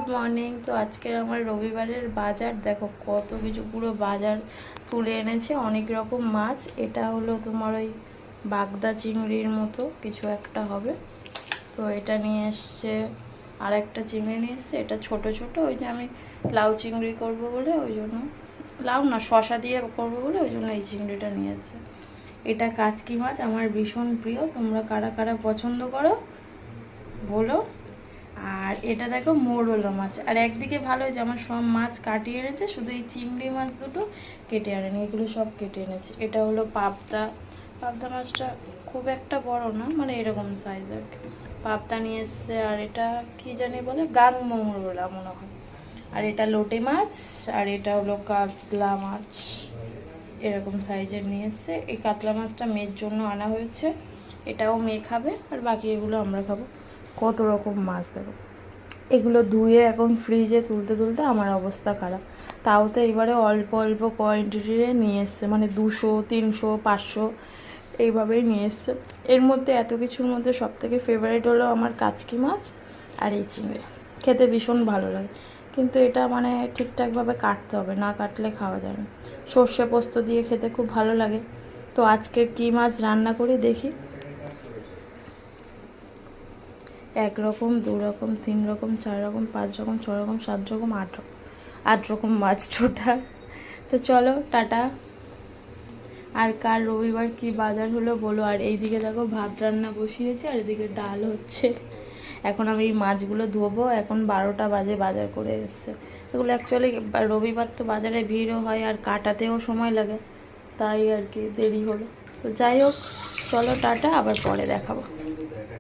Good morning. তো আজকের আমার রবিবারের বাজার দেখো, কত কিছু পুরো বাজার তুলে এনেছে, অনেক রকম মাছ। এটা হলো তোমার ওই বাগদা চিংড়ির মতো কিছু একটা হবে। তো এটা নিয়ে এসছে, আর একটা চিংড়ি নিয়ে এসছে, এটা ছোট ছোট। ওই যে আমি লাউ চিংড়ি করবো বলে, ওই জন্য লাউ না শশা দিয়ে করবো বলে ওই জন্য এই চিংড়িটা নিয়ে এসছে। এটা কাচকি মাছ, আমার ভীষণ প্রিয়। তোমরা কারা কারা পছন্দ করো বলো। আর এটা দেখো মোরলা মাছ। আর একদিকে ভালো যে আমার সব মাছ কাটিয়ে এনেছে, শুধু এই চিংড়ি মাছ দুটো কেটে আনেনি, এগুলো সব কেটে এনেছে। এটা হলো পাবদা। পাবদা মাছটা খুব একটা বড় না, মানে এরকম সাইজ আর কি। পাবদা নিয়ে এসছে। আর এটা কি জানি বলে, গাং মোরলা মনে হয়। আর এটা লোটে মাছ। আর এটা হলো কাতলা মাছ, এরকম সাইজের নিয়ে এসছে। এই কাতলা মাছটা মেয়ের জন্য আনা হয়েছে, এটাও মেয়ে খাবে, আর বাকি এগুলো আমরা খাবো। কত রকম মাছ দেখো, এগুলো ধুয়ে এখন ফ্রিজে তুলতে তুলতে আমার অবস্থা খারাপ। তাও তো এবারে অল্প অল্প কোয়ান্টিটিতে নিয়ে এসছে, মানে 200, 300, 500 এইভাবেই নিয়ে এসছে। এর মধ্যে এত কিছুর মধ্যে সবথেকে ফেভারিট হলো আমার কাচকি মাছ আর এই চিংড়ি। খেতে ভীষণ ভালো লাগে, কিন্তু এটা মানে ঠিকঠাকভাবে কাটতে হবে, না কাটলে খাওয়া যায় না। সর্ষে পোস্ত দিয়ে খেতে খুব ভালো লাগে। তো আজকের কী মাছ রান্না করি দেখি। 1 রকম, 2 রকম, 3 রকম, 4 রকম, 5 রকম, 6 রকম, 7 রকম, 8 রকম, 8 রকম মাছ টোটাল। তো চলো টাটা। আর কার রবিবার কি বাজার হলো বলো। আর এইদিকে দেখো ভাত রান্না বসিয়েছে, আর এদিকে ডাল হচ্ছে। এখন আমি এই মাছগুলো ধোবো। এখন 12টা বাজে, বাজার করে এসছে এগুলো। অ্যাকচুয়ালি রবিবার তো বাজারে ভিড়ও হয়, আর কাটাতেও সময় লাগে, তাই আর কি দেরি হলো। তো যাই হোক, চলো টাটা, আবার পরে দেখাবো।